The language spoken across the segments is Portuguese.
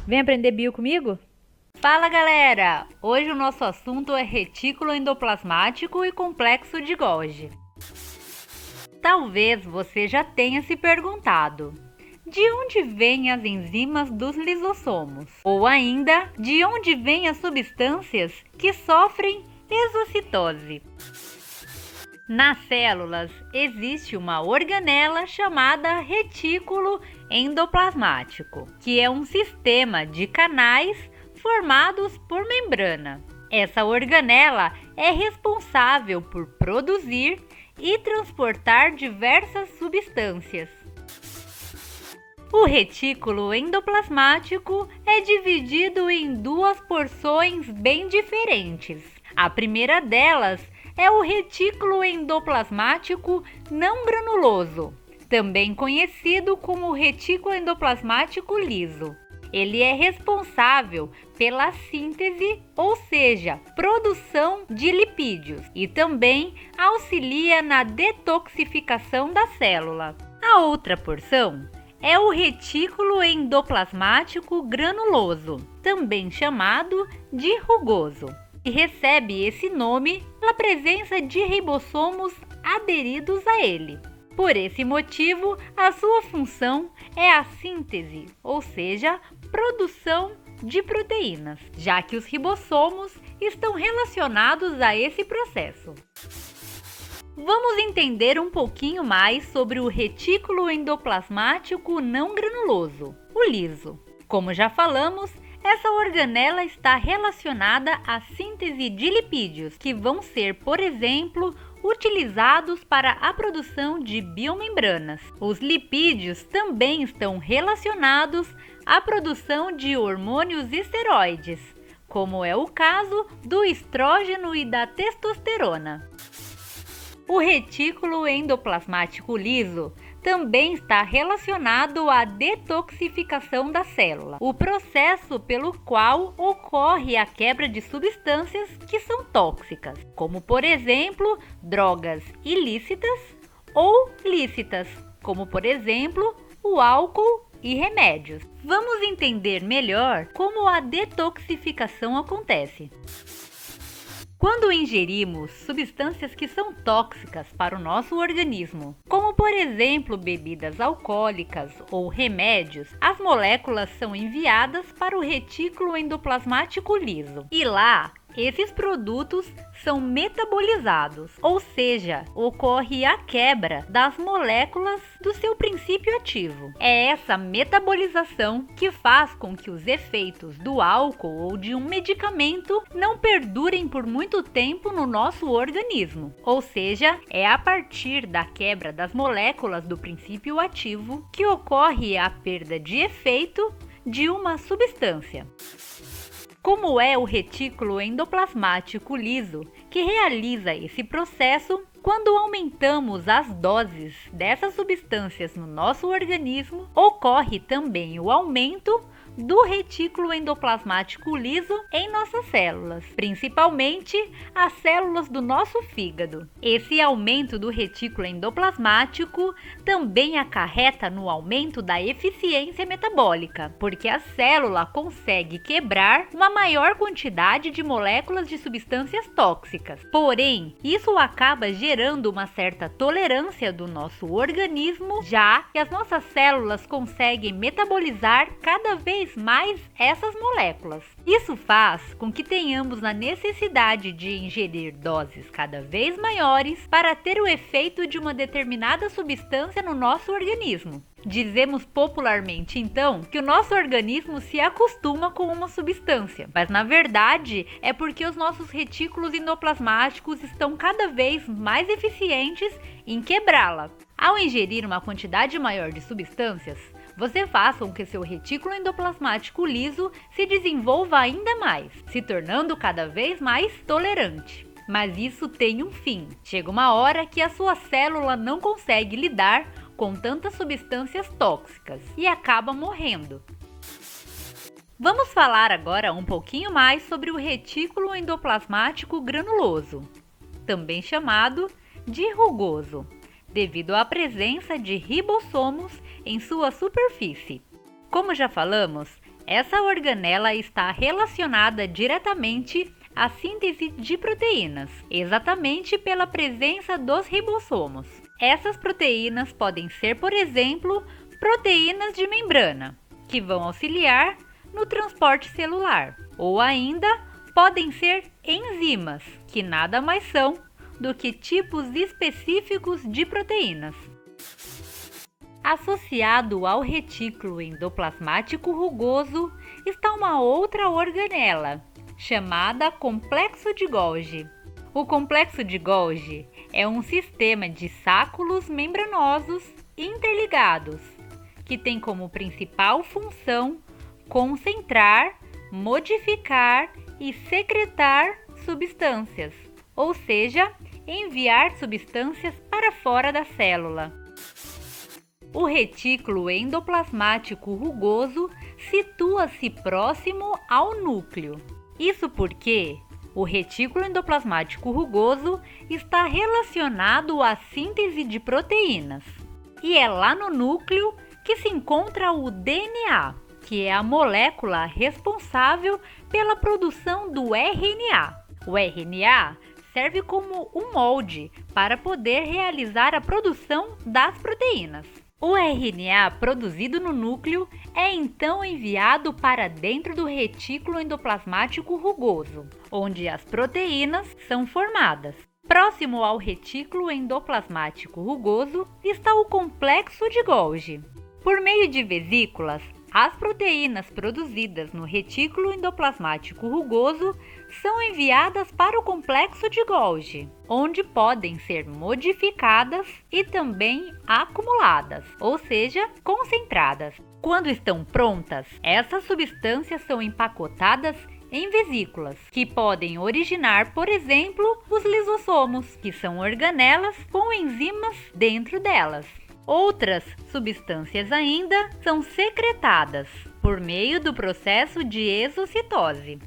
Vem aprender bio comigo? Fala galera! Hoje o nosso assunto é retículo endoplasmático e complexo de Golgi. Talvez você já tenha se perguntado: de onde vêm as enzimas dos lisossomos? Ou ainda, de onde vêm as substâncias que sofrem exocitose? Nas células existe uma organela chamada retículo endoplasmático, que é um sistema de canais formados por membrana. Essa organela é responsável por produzir e transportar diversas substâncias. O retículo endoplasmático é dividido em duas porções bem diferentes. A primeira delas é o retículo endoplasmático não granuloso, também conhecido como retículo endoplasmático liso. Ele é responsável pela síntese, ou seja, produção de lipídios, e também auxilia na detoxificação da célula. A outra porção é o retículo endoplasmático granuloso, também chamado de rugoso, e recebe esse nome pela presença de ribossomos aderidos a ele. Por esse motivo, a sua função é a síntese, ou seja, produção de proteínas, já que os ribossomos estão relacionados a esse processo. Vamos entender um pouquinho mais sobre o retículo endoplasmático não granuloso, o liso. Como já falamos, essa organela está relacionada à síntese de lipídios, que vão ser, por exemplo, utilizados para a produção de biomembranas. Os lipídios também estão relacionados à produção de hormônios esteroides, como é o caso do estrógeno e da testosterona. O retículo endoplasmático liso também está relacionado à detoxificação da célula, o processo pelo qual ocorre a quebra de substâncias que são tóxicas, como por exemplo, drogas ilícitas ou lícitas, como por exemplo, o álcool e remédios. Vamos entender melhor como a detoxificação acontece. Quando ingerimos substâncias que são tóxicas para o nosso organismo, como por exemplo bebidas alcoólicas ou remédios, as moléculas são enviadas para o retículo endoplasmático liso e lá esses produtos são metabolizados, ou seja, ocorre a quebra das moléculas do seu princípio ativo. É essa metabolização que faz com que os efeitos do álcool ou de um medicamento não perdurem por muito tempo no nosso organismo. Ou seja, é a partir da quebra das moléculas do princípio ativo que ocorre a perda de efeito de uma substância. Como é o retículo endoplasmático liso que realiza esse processo? Quando aumentamos as doses dessas substâncias no nosso organismo, ocorre também o aumento do retículo endoplasmático liso em nossas células, principalmente as células do nosso fígado. Esse aumento do retículo endoplasmático também acarreta no aumento da eficiência metabólica, porque a célula consegue quebrar uma maior quantidade de moléculas de substâncias tóxicas. Porém, isso acaba gerando uma certa tolerância do nosso organismo, já que as nossas células conseguem metabolizar cada vez mais essas moléculas. Isso faz com que tenhamos a necessidade de ingerir doses cada vez maiores para ter o efeito de uma determinada substância no nosso organismo. Dizemos popularmente, então, que o nosso organismo se acostuma com uma substância, mas na verdade é porque os nossos retículos endoplasmáticos estão cada vez mais eficientes em quebrá-la. Ao ingerir uma quantidade maior de substâncias, você faz com que seu retículo endoplasmático liso se desenvolva ainda mais, se tornando cada vez mais tolerante. Mas isso tem um fim. Chega uma hora que a sua célula não consegue lidar com tantas substâncias tóxicas e acaba morrendo. Vamos falar agora um pouquinho mais sobre o retículo endoplasmático granuloso, também chamado de rugoso, devido à presença de ribossomos em sua superfície. Como já falamos, Essa organela está relacionada diretamente à síntese de proteínas, exatamente pela presença dos ribossomos. Essas proteínas podem ser, por exemplo, proteínas de membrana, que vão auxiliar no transporte celular, ou ainda podem ser enzimas, que nada mais são do que tipos específicos de proteínas. Associado ao retículo endoplasmático rugoso está uma outra organela, chamada complexo de Golgi. O complexo de Golgi é um sistema de sáculos membranosos interligados, que tem como principal função concentrar, modificar e secretar substâncias, ou seja, enviar substâncias para fora da célula. O retículo endoplasmático rugoso situa-se próximo ao núcleo. Isso porque o retículo endoplasmático rugoso está relacionado à síntese de proteínas. E é lá no núcleo que se encontra o DNA, que é a molécula responsável pela produção do RNA. O RNA serve como um molde para poder realizar a produção das proteínas. O RNA produzido no núcleo é então enviado para dentro do retículo endoplasmático rugoso, onde as proteínas são formadas. Próximo ao retículo endoplasmático rugoso está o complexo de Golgi. Por meio de vesículas, as proteínas produzidas no retículo endoplasmático rugoso são enviadas para o complexo de Golgi, onde podem ser modificadas e também acumuladas, ou seja, concentradas. Quando estão prontas, essas substâncias são empacotadas em vesículas, que podem originar, por exemplo, os lisossomos, que são organelas com enzimas dentro delas. Outras substâncias ainda são secretadas por meio do processo de exocitose.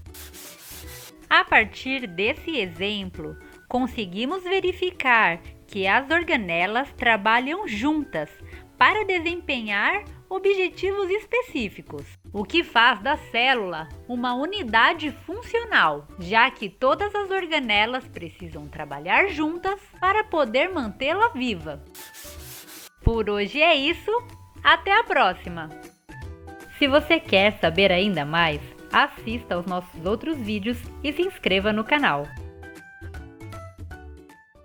A partir desse exemplo, conseguimos verificar que as organelas trabalham juntas para desempenhar objetivos específicos, o que faz da célula uma unidade funcional, já que todas as organelas precisam trabalhar juntas para poder mantê-la viva. Por hoje é isso, até a próxima! Se você quer saber ainda mais, assista aos nossos outros vídeos e se inscreva no canal.